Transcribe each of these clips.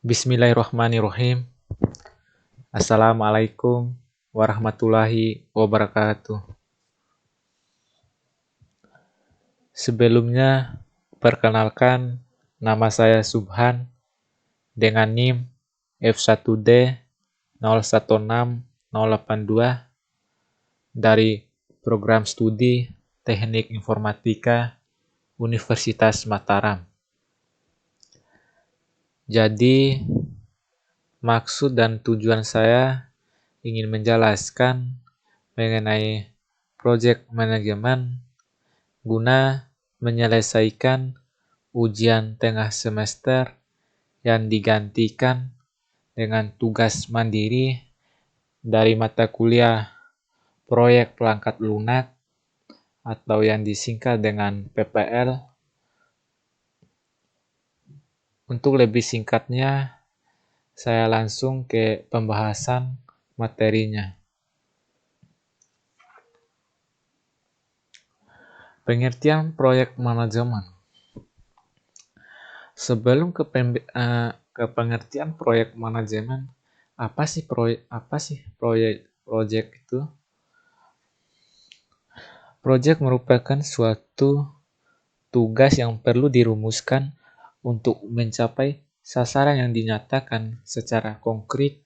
Bismillahirrahmanirrahim. Assalamualaikum warahmatullahi wabarakatuh. Sebelumnya, perkenalkan nama saya Subhan dengan NIM F1D016082 dari Program Studi Teknik Informatika Universitas Mataram. Jadi, maksud dan tujuan saya ingin menjelaskan mengenai project manajemen guna menyelesaikan ujian tengah semester yang digantikan dengan tugas mandiri dari mata kuliah proyek perangkat lunak atau yang disingkat dengan PPL. Untuk lebih singkatnya, saya langsung ke pembahasan materinya. Pengertian proyek manajemen. Sebelum ke pengertian proyek manajemen, apa sih proyek itu? Proyek merupakan suatu tugas yang perlu dirumuskan untuk mencapai sasaran yang dinyatakan secara konkret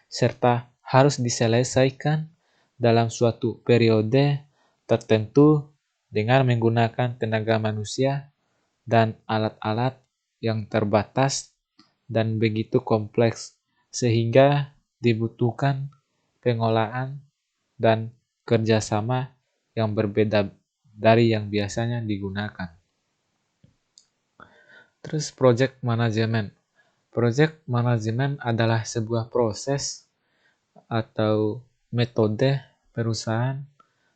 serta harus diselesaikan dalam suatu periode tertentu dengan menggunakan tenaga manusia dan alat-alat yang terbatas dan begitu kompleks sehingga dibutuhkan pengolahan dan kerjasama yang berbeda dari yang biasanya digunakan. Terus project management. Project management adalah sebuah proses atau metode perusahaan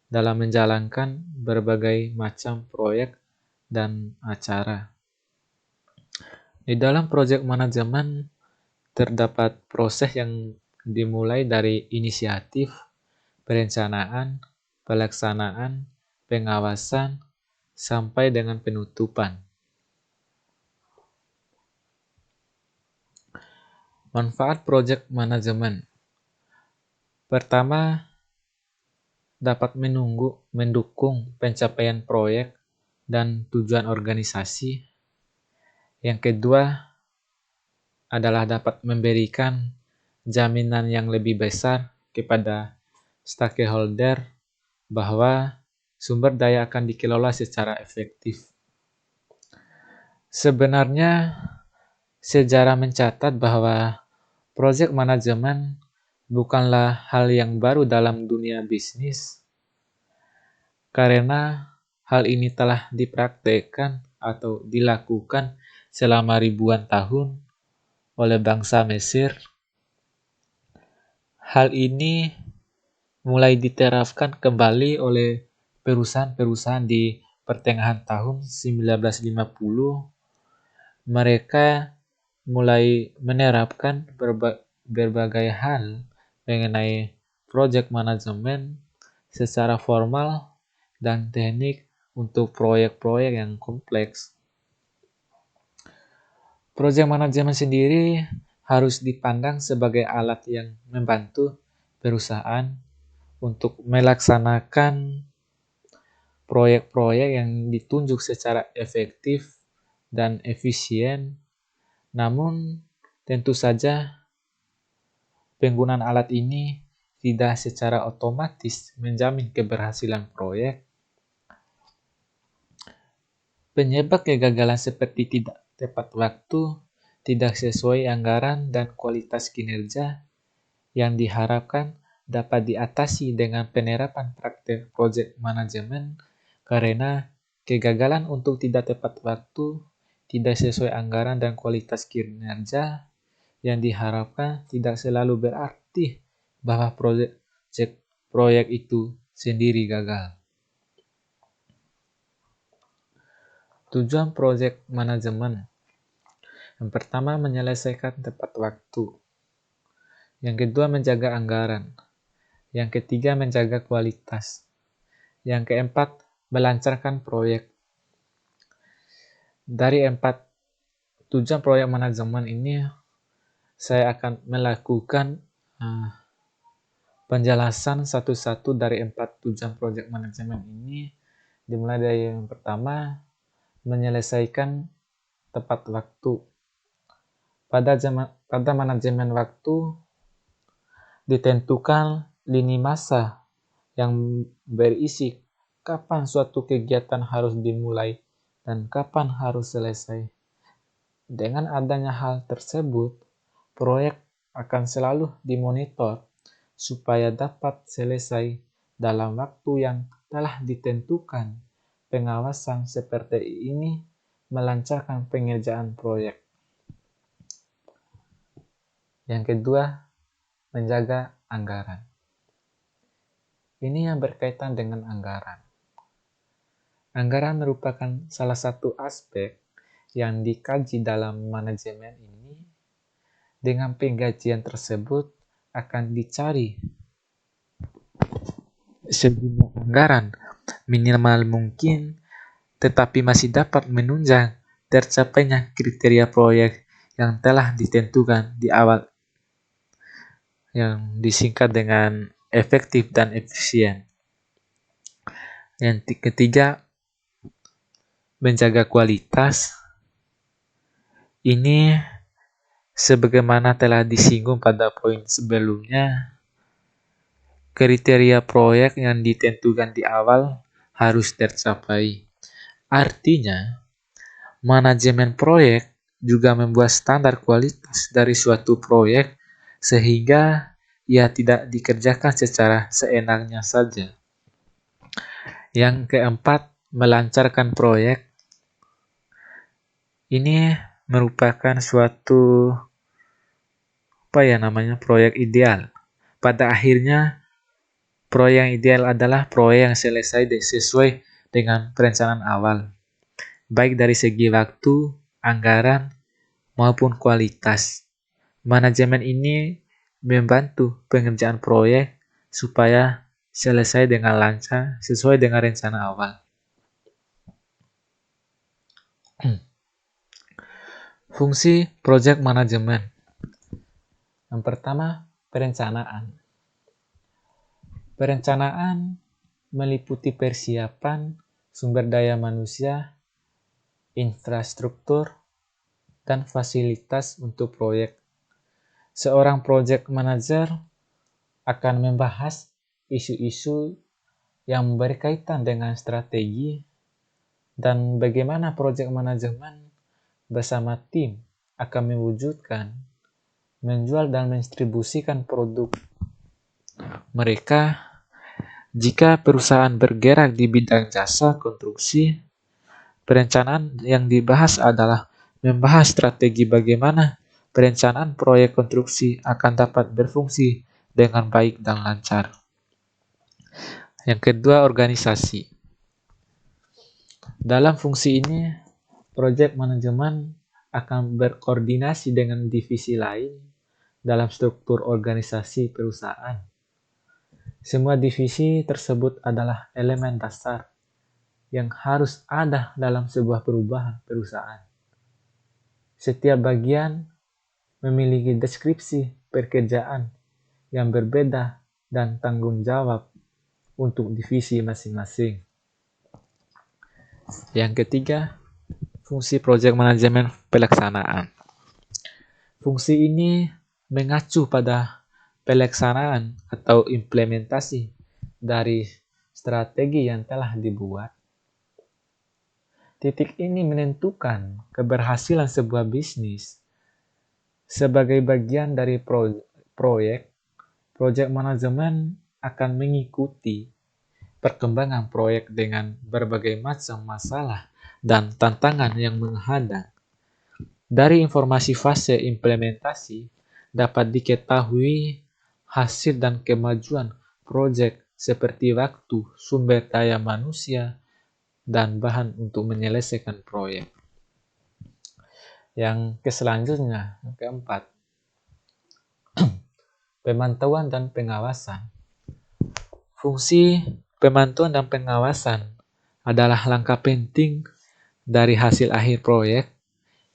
dalam menjalankan berbagai macam proyek dan acara. Di dalam project management terdapat proses yang dimulai dari inisiatif, perencanaan, pelaksanaan, pengawasan, sampai dengan penutupan. Manfaat project management. Pertama, dapat mendukung pencapaian proyek dan tujuan organisasi. Yang kedua adalah dapat memberikan jaminan yang lebih besar kepada stakeholder bahwa sumber daya akan dikelola secara efektif. Sebenarnya, sejarah mencatat bahwa project management bukanlah hal yang baru dalam dunia bisnis, karena hal ini telah dipraktekkan atau dilakukan selama ribuan tahun oleh bangsa Mesir. Hal ini mulai diterapkan kembali oleh perusahaan-perusahaan di pertengahan tahun 1950. Mereka mulai menerapkan berbagai hal mengenai project management secara formal dan teknik untuk proyek-proyek yang kompleks. Project management sendiri harus dipandang sebagai alat yang membantu perusahaan untuk melaksanakan proyek-proyek yang ditunjuk secara efektif dan efisien. Namun, tentu saja penggunaan alat ini tidak secara otomatis menjamin keberhasilan proyek. Penyebab kegagalan seperti tidak tepat waktu, tidak sesuai anggaran, dan kualitas kinerja yang diharapkan dapat diatasi dengan penerapan praktek project management karena kegagalan untuk tidak tepat waktu, tidak sesuai anggaran, dan kualitas kinerja yang diharapkan tidak selalu berarti bahwa proyek itu sendiri gagal. Tujuan project management. Yang pertama, menyelesaikan tepat waktu. Yang kedua, menjaga anggaran. Yang ketiga, menjaga kualitas. Yang keempat, melancarkan proyek. Dari 4 tujuan proyek manajemen ini, saya akan melakukan penjelasan satu-satu dari 4 tujuan project management ini, dimulai dari yang pertama, menyelesaikan tepat waktu. Pada manajemen waktu, ditentukan lini masa yang berisi kapan suatu kegiatan harus dimulai dan kapan harus selesai. Dengan adanya hal tersebut, proyek akan selalu dimonitor supaya dapat selesai dalam waktu yang telah ditentukan. Pengawasan seperti ini melancarkan pengerjaan proyek. Yang kedua, menjaga anggaran. Ini yang berkaitan dengan anggaran. Anggaran merupakan salah satu aspek yang dikaji dalam manajemen ini. Dengan pengkajian tersebut akan dicari sejumlah anggaran minimal mungkin, tetapi masih dapat menunjang tercapainya kriteria proyek yang telah ditentukan di awal, yang disingkat dengan efektif dan efisien. Yang ketiga, menjaga kualitas. Ini sebagaimana telah disinggung pada poin sebelumnya, kriteria proyek yang ditentukan di awal harus tercapai. Artinya, manajemen proyek juga membuat standar kualitas dari suatu proyek sehingga ia tidak dikerjakan secara seenaknya saja. Yang keempat, melancarkan proyek. Ini merupakan suatu proyek ideal. Pada akhirnya, proyek yang ideal adalah proyek yang selesai sesuai dengan perencanaan awal, baik dari segi waktu, anggaran, maupun kualitas. Manajemen ini membantu pengerjaan proyek supaya selesai dengan lancar sesuai dengan rencana awal. Fungsi project management. Yang pertama, perencanaan. Perencanaan meliputi persiapan sumber daya manusia, infrastruktur, dan fasilitas untuk proyek. Seorang project manager akan membahas isu-isu yang berkaitan dengan strategi dan bagaimana project manajemen bersama tim akan mewujudkan, menjual dan mendistribusikan produk mereka. Jika perusahaan bergerak di bidang jasa konstruksi, perencanaan yang dibahas adalah membahas strategi bagaimana perencanaan proyek konstruksi akan dapat berfungsi dengan baik dan lancar. Yang kedua, organisasi. Dalam fungsi ini, project manajemen akan berkoordinasi dengan divisi lain dalam struktur organisasi perusahaan. Semua divisi tersebut adalah elemen dasar yang harus ada dalam sebuah perusahaan. Setiap bagian memiliki deskripsi pekerjaan yang berbeda dan tanggung jawab untuk divisi masing-masing. Yang ketiga, fungsi project manajemen pelaksanaan. Fungsi ini mengacu pada pelaksanaan atau implementasi dari strategi yang telah dibuat. Titik ini menentukan keberhasilan sebuah bisnis. Sebagai bagian dari proyek, project management akan mengikuti perkembangan proyek dengan berbagai macam masalah dan tantangan yang menghadang. Dari informasi fase implementasi dapat diketahui hasil dan kemajuan proyek seperti waktu, sumber daya manusia, dan bahan untuk menyelesaikan proyek. Yang selanjutnya, yang keempat, pemantauan dan pengawasan. Fungsi pemantauan dan pengawasan adalah langkah penting dari hasil akhir proyek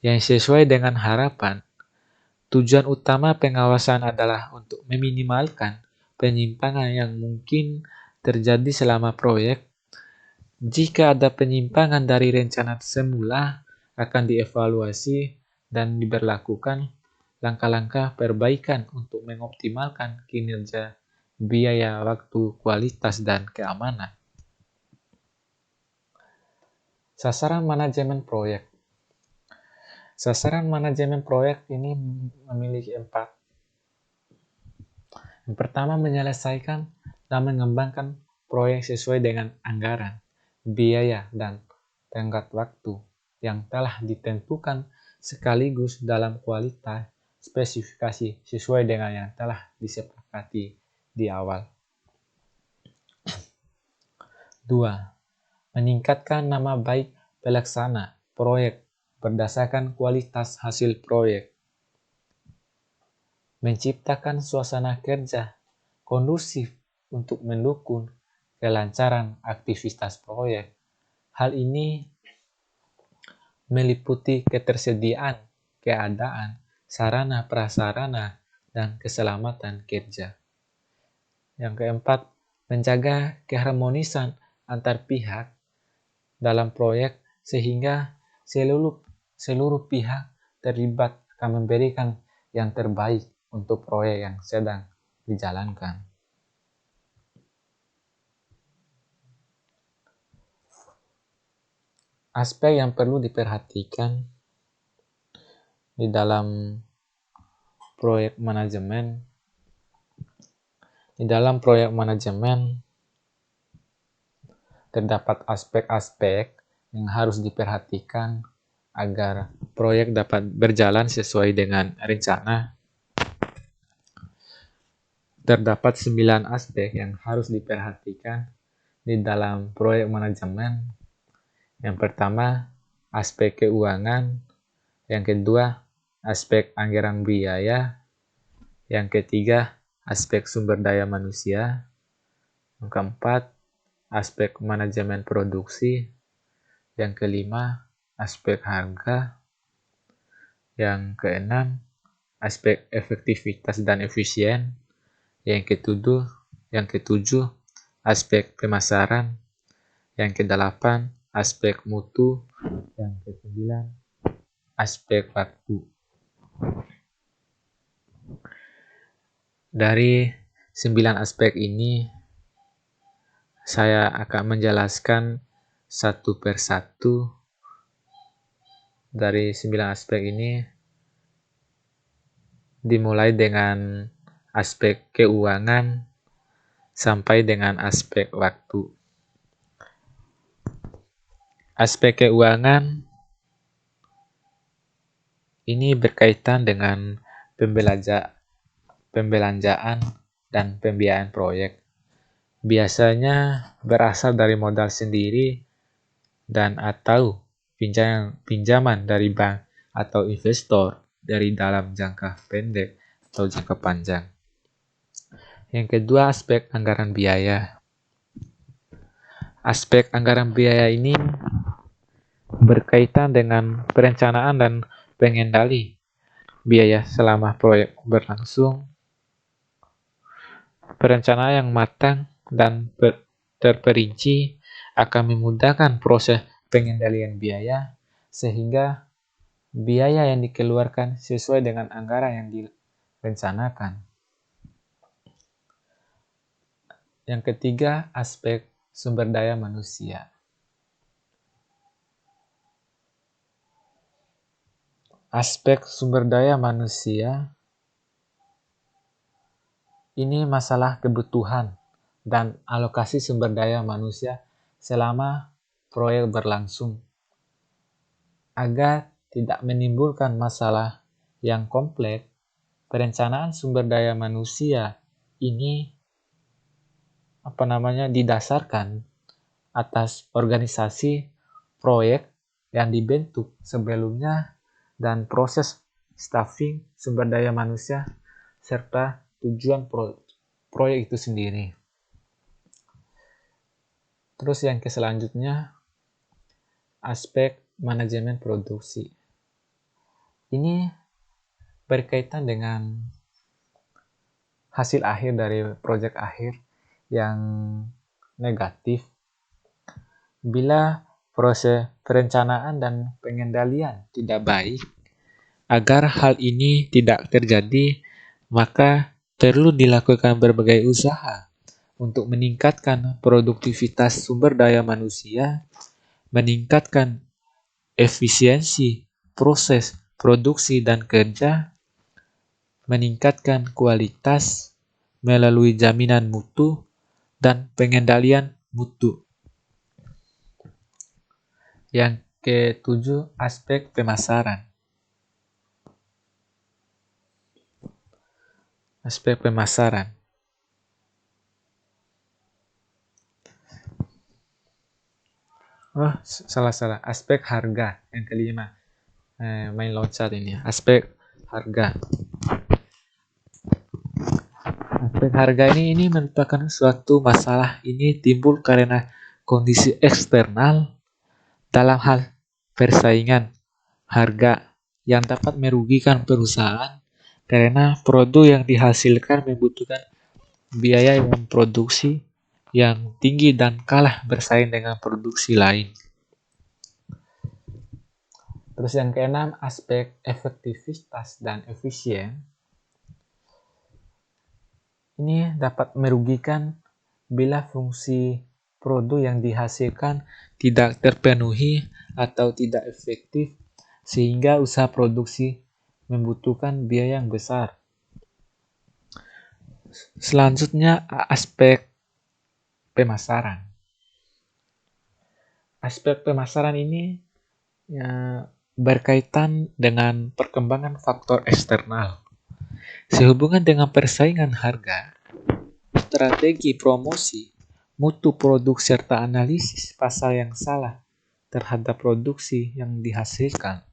yang sesuai dengan harapan. Tujuan utama pengawasan adalah untuk meminimalkan penyimpangan yang mungkin terjadi selama proyek. Jika ada penyimpangan dari rencana semula, akan dievaluasi dan diberlakukan langkah-langkah perbaikan untuk mengoptimalkan kinerja, biaya, waktu, kualitas, dan keamanan. Sasaran manajemen proyek. Sasaran manajemen proyek ini memiliki 4. Yang pertama, menyelesaikan dan mengembangkan proyek sesuai dengan anggaran, biaya, dan tenggat waktu yang telah ditentukan sekaligus dalam kualitas spesifikasi sesuai dengan yang telah disepakati di awal. 2. Meningkatkan nama baik pelaksana proyek berdasarkan kualitas hasil proyek. Menciptakan suasana kerja kondusif untuk mendukung kelancaran aktivitas proyek. Hal ini meliputi ketersediaan keadaan, sarana prasarana, dan keselamatan kerja. Yang keempat, menjaga keharmonisan antar pihak dalam proyek sehingga seluruh pihak terlibat akan memberikan yang terbaik untuk proyek yang sedang dijalankan. Aspek yang perlu diperhatikan di dalam proyek manajemen. Di dalam proyek manajemen terdapat aspek-aspek yang harus diperhatikan agar proyek dapat berjalan sesuai dengan rencana. Terdapat 9 aspek yang harus diperhatikan di dalam proyek manajemen. Yang pertama, aspek keuangan. Yang kedua, aspek anggaran biaya. Yang ketiga, aspek sumber daya manusia. Yang keempat, aspek manajemen produksi. Yang kelima, aspek harga. Yang keenam, aspek efektivitas dan efisien. Yang ketujuh, aspek pemasaran. Yang kedelapan, aspek mutu. Yang kesembilan, aspek waktu. Dari 9 aspek ini, saya akan menjelaskan satu persatu. Dari 9 aspek ini, dimulai dengan aspek keuangan sampai dengan aspek waktu. Aspek keuangan ini berkaitan dengan pembelanjaan dan pembiayaan proyek. Biasanya berasal dari modal sendiri dan atau pinjaman dari bank atau investor dari dalam jangka pendek atau jangka panjang. Yang kedua, aspek anggaran biaya. Aspek anggaran biaya ini berkaitan dengan perencanaan dan pengendali biaya selama proyek berlangsung. Perencanaan yang matang dan terperinci akan memudahkan proses pengendalian biaya sehingga biaya yang dikeluarkan sesuai dengan anggaran yang direncanakan. Yang ketiga, aspek sumber daya manusia. Aspek sumber daya manusia ini masalah kebutuhan dan alokasi sumber daya manusia selama proyek berlangsung. Agar tidak menimbulkan masalah yang kompleks, perencanaan sumber daya manusia ini didasarkan atas organisasi proyek yang dibentuk sebelumnya dan proses staffing sumber daya manusia serta tujuan proyek itu sendiri. Terus yang selanjutnya, aspek manajemen produksi. Ini berkaitan dengan hasil akhir dari proyek akhir yang negatif. Bila proses perencanaan dan pengendalian tidak baik, agar hal ini tidak terjadi, maka perlu dilakukan berbagai usaha untuk meningkatkan produktivitas sumber daya manusia, meningkatkan efisiensi proses produksi dan kerja, meningkatkan kualitas melalui jaminan mutu dan pengendalian mutu. Yang ketujuh, aspek pemasaran. Aspek pemasaran. Salah. Aspek harga yang kelima. Main loncat ini. Aspek harga. Aspek harga ini merupakan suatu masalah. Ini timbul karena kondisi eksternal dalam hal persaingan harga yang dapat merugikan perusahaan karena produk yang dihasilkan membutuhkan biaya yang produksi yang tinggi dan kalah bersaing dengan produksi lain. Terus yang keenam, aspek efektivitas dan efisien. Ini dapat merugikan bila fungsi produk yang dihasilkan tidak terpenuhi atau tidak efektif sehingga usaha produksi membutuhkan biaya yang besar. Selanjutnya, aspek pemasaran. Aspek pemasaran ini berkaitan dengan perkembangan faktor eksternal. Sehubungan dengan persaingan harga, strategi promosi, mutu produk serta analisis pasar yang salah terhadap produksi yang dihasilkan.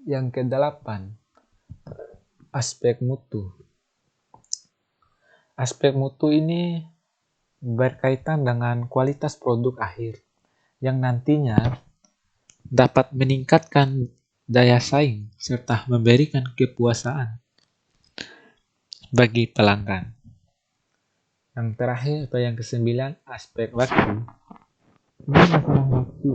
Yang kedelapan, aspek mutu. Aspek mutu ini berkaitan dengan kualitas produk akhir yang nantinya dapat meningkatkan daya saing serta memberikan kepuasan bagi pelanggan. Yang terakhir atau yang kesembilan, aspek waktu. Ini masalah waktu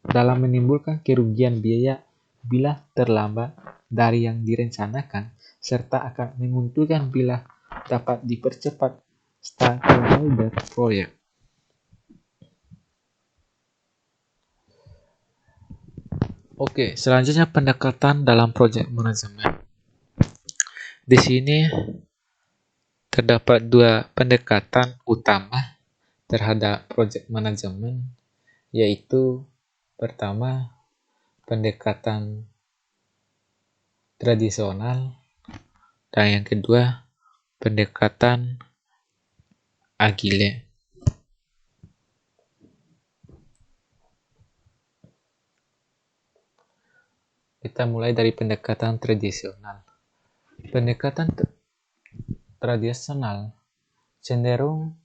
dalam menimbulkan kerugian biaya bila terlambat dari yang direncanakan serta akan menguntungkan bila dapat dipercepat stakeholder proyek. Oke, selanjutnya pendekatan dalam proyek manajemen. Di sini terdapat dua pendekatan utama terhadap proyek manajemen, yaitu pertama, pendekatan tradisional, dan yang kedua, pendekatan agile. Kita mulai dari pendekatan tradisional. Pendekatan tradisional cenderung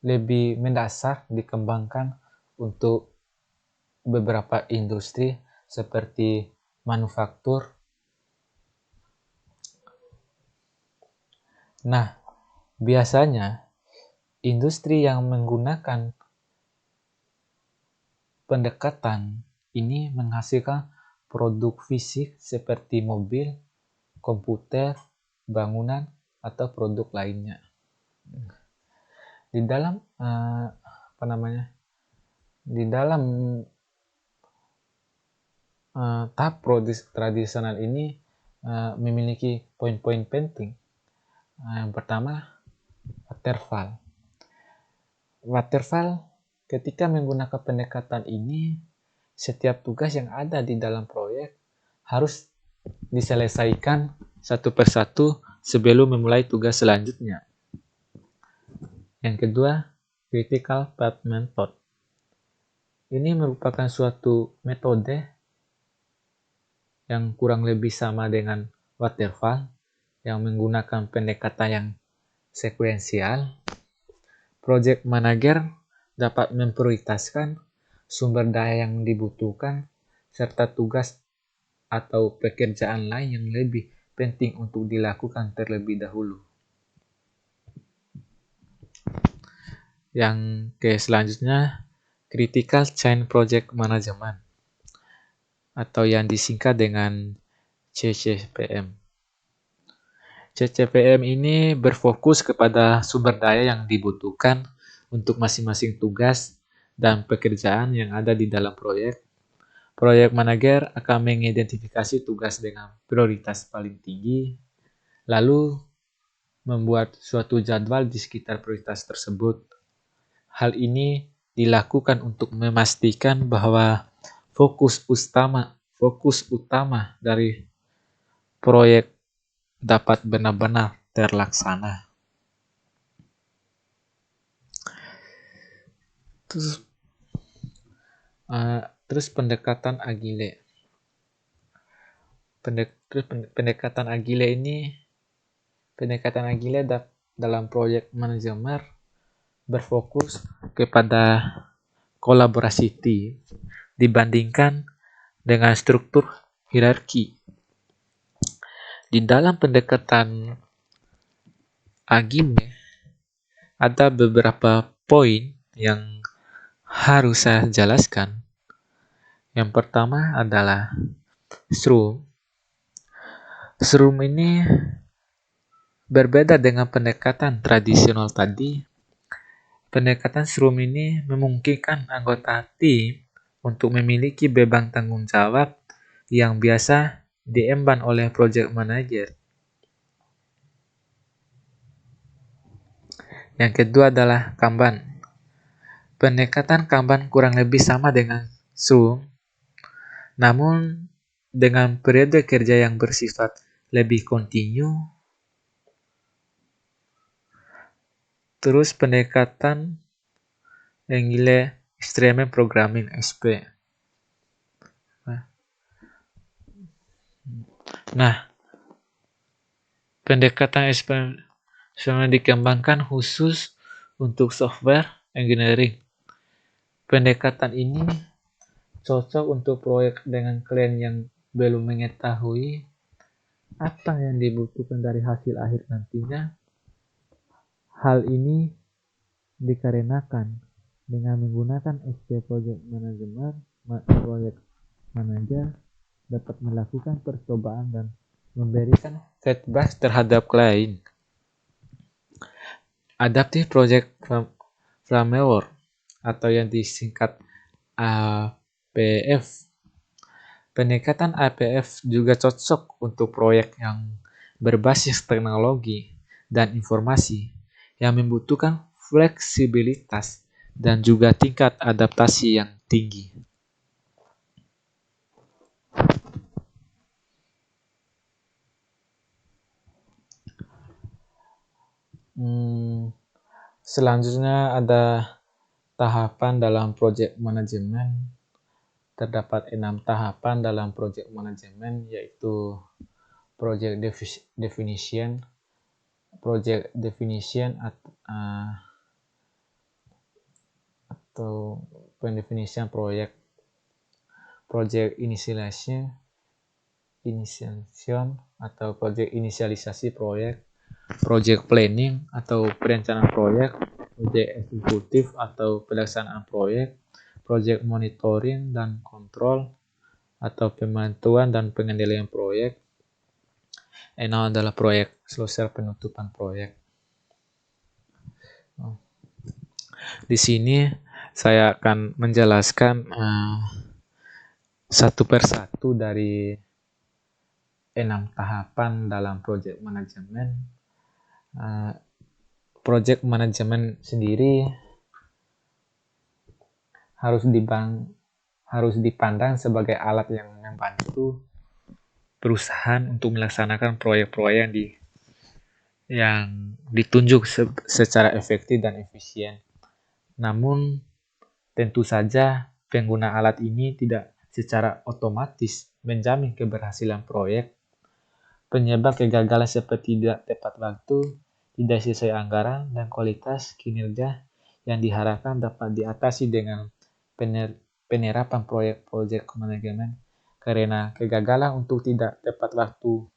lebih mendasar dikembangkan untuk beberapa industri seperti manufaktur. Nah, biasanya industri yang menggunakan pendekatan ini menghasilkan produk fisik seperti mobil, komputer, bangunan, atau produk lainnya. Di dalam tahap tradisional ini memiliki poin-poin penting. Yang pertama, waterfall. Waterfall, ketika menggunakan pendekatan ini, setiap tugas yang ada di dalam proyek harus diselesaikan satu persatu sebelum memulai tugas selanjutnya. Yang kedua, critical path method. Ini merupakan suatu metode yang kurang lebih sama dengan waterfall yang menggunakan pendekatan yang sekuensial. Project manager dapat memprioritaskan sumber daya yang dibutuhkan serta tugas atau pekerjaan lain yang lebih penting untuk dilakukan terlebih dahulu. Yang selanjutnya, Critical Change Project Management atau yang disingkat dengan CCPM. CCPM ini berfokus kepada sumber daya yang dibutuhkan untuk masing-masing tugas dan pekerjaan yang ada di dalam proyek. Proyek manager akan mengidentifikasi tugas dengan prioritas paling tinggi, lalu membuat suatu jadwal di sekitar prioritas tersebut. Hal ini dilakukan untuk memastikan bahwa fokus utama dari proyek dapat benar-benar terlaksana. Terus pendekatan Agile. Pendekatan Agile dalam proyek manajemen berfokus kepada kolaborasi tim dibandingkan dengan struktur hierarki. Di dalam pendekatan Agile ada beberapa poin yang harus saya jelaskan. Yang pertama adalah Scrum. Scrum ini berbeda dengan pendekatan tradisional tadi. Pendekatan Scrum ini memungkinkan anggota tim untuk memiliki beban tanggung jawab yang biasa diemban oleh project manager. Yang kedua adalah Kanban. Pendekatan Kanban kurang lebih sama dengan Scrum, namun dengan periode kerja yang bersifat lebih kontinu. Terus pendekatan Agile Extreme Programming (XP). Nah, pendekatan Extreme dikembangkan khusus untuk software engineering. Pendekatan ini cocok untuk proyek dengan klien yang belum mengetahui apa yang dibutuhkan dari hasil akhir nantinya. Hal ini dikarenakan dengan menggunakan XP Project Management, Project Manager dapat melakukan percobaan dan memberikan feedback terhadap klien. Adaptive Project Framework atau yang disingkat APF. Pendekatan APF juga cocok untuk proyek yang berbasis teknologi dan informasi yang membutuhkan fleksibilitas dan juga tingkat adaptasi yang tinggi. Selanjutnya ada tahapan dalam project management. Terdapat 6 tahapan dalam project management, yaitu project definition atau pendefinisian proyek, project initiation atau project inisialisasi proyek, project planning atau perencanaan proyek, project eksekutif atau pelaksanaan proyek, project monitoring dan kontrol atau pemantauan dan pengendalian proyek. Enam adalah proyek selesai penutupan proyek. Di sini saya akan menjelaskan satu persatu dari 6 tahapan dalam project management. Project management sendiri harus dipandang sebagai alat yang membantu perusahaan untuk melaksanakan proyek-proyek yang ditunjuk secara efektif dan efisien. Namun, tentu saja pengguna alat ini tidak secara otomatis menjamin keberhasilan proyek. Penyebab kegagalan seperti tidak tepat waktu, tidak sesuai anggaran, dan kualitas kinerja yang diharapkan dapat diatasi dengan penerapan project management. karena kegagalan untuk tidak tepat waktu,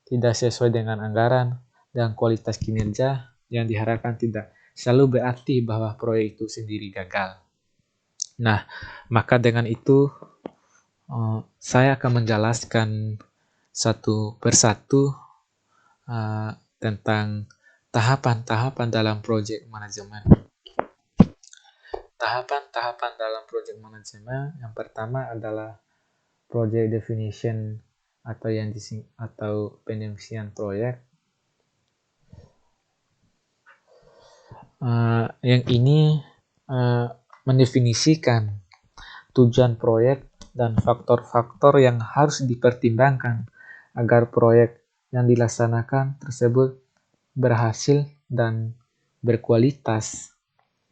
tidak sesuai dengan anggaran, dan kualitas kinerja yang diharapkan tidak selalu berarti bahwa proyek itu sendiri gagal. Nah, maka dengan itu saya akan menjelaskan satu persatu tentang tahapan-tahapan dalam project manajemen. Tahapan-tahapan dalam project manajemen yang pertama adalah project definition atau pendefinisian proyek. Yang ini mendefinisikan tujuan proyek dan faktor-faktor yang harus dipertimbangkan agar proyek yang dilaksanakan tersebut berhasil dan berkualitas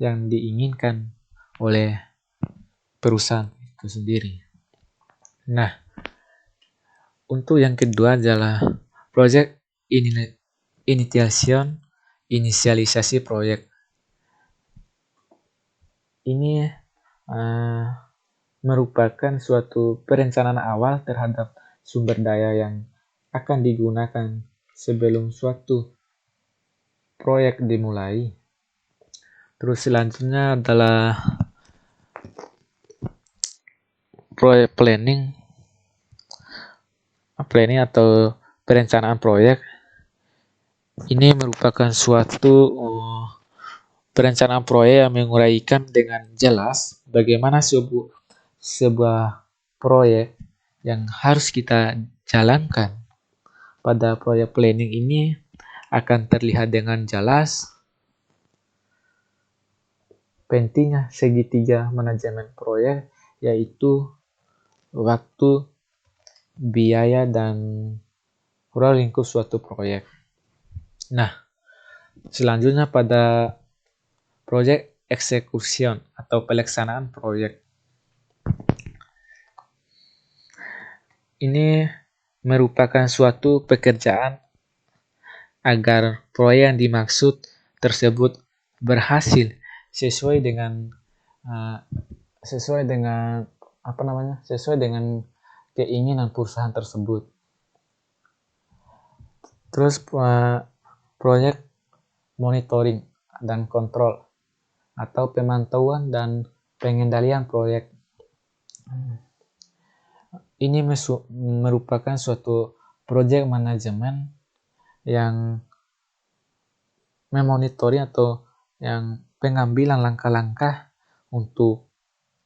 yang diinginkan oleh perusahaan itu sendiri. Nah, untuk yang kedua adalah project inisialisasi proyek. Ini merupakan suatu perencanaan awal terhadap sumber daya yang akan digunakan sebelum suatu proyek dimulai. Terus selanjutnya adalah project planning atau perencanaan proyek. Ini merupakan suatu perencanaan proyek yang menguraikan dengan jelas bagaimana sebuah proyek yang harus kita jalankan. Pada proyek planning ini akan terlihat dengan jelas pentingnya segitiga manajemen proyek, yaitu waktu, biaya, dan ruang lingkup suatu proyek. Nah, selanjutnya pada project execution atau pelaksanaan proyek. Ini merupakan suatu pekerjaan agar proyek yang dimaksud tersebut berhasil sesuai dengan keinginan perusahaan tersebut. Terus proyek monitoring dan kontrol atau pemantauan dan pengendalian proyek. Ini merupakan suatu proyek manajemen yang memonitori atau yang pengambilan langkah-langkah untuk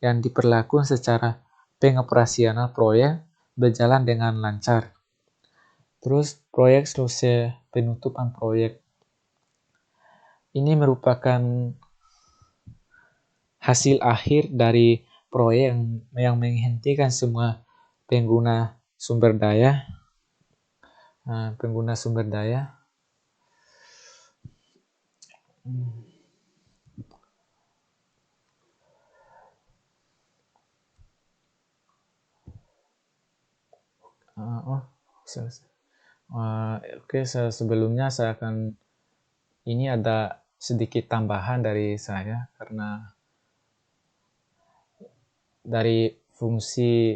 yang diperlakukan secara pengoperasional proyek berjalan dengan lancar. Terus proyek selesai penutupan proyek. Ini merupakan hasil akhir dari proyek yang menghentikan semua pengguna sumber daya. Sebelumnya saya akan ini ada sedikit tambahan dari saya karena dari fungsi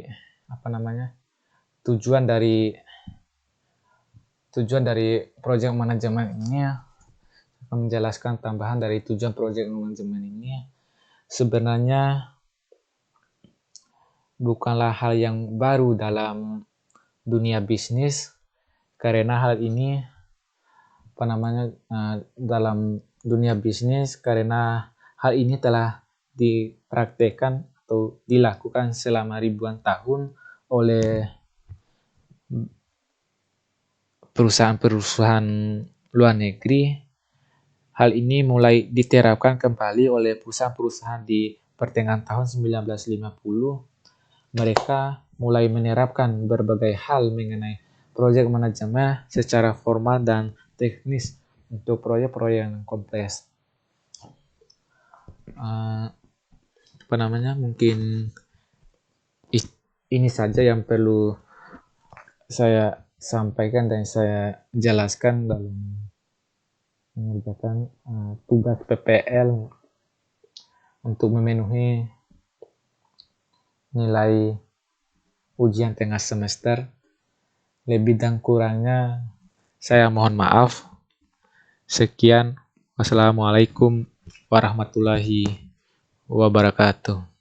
tujuan dari project manajemen ini akan menjelaskan tambahan dari tujuan project manajemen ini. Sebenarnya bukanlah hal yang baru dalam dunia bisnis, karena hal ini dalam dunia bisnis karena hal ini telah dipraktekkan atau dilakukan selama ribuan tahun oleh perusahaan-perusahaan luar negeri. Hal ini mulai diterapkan kembali oleh perusahaan-perusahaan di pertengahan tahun 1950. Mereka mulai menerapkan berbagai hal mengenai project manajemen secara formal dan teknis untuk proyek-proyek yang kompleks. Mungkin ini saja yang perlu saya sampaikan dan saya jelaskan dalam mengerjakan tugas PPL untuk memenuhi nilai ujian tengah semester. Lebih dan kurangnya saya mohon maaf. Sekian. Wassalamualaikum warahmatullahi wabarakatuh.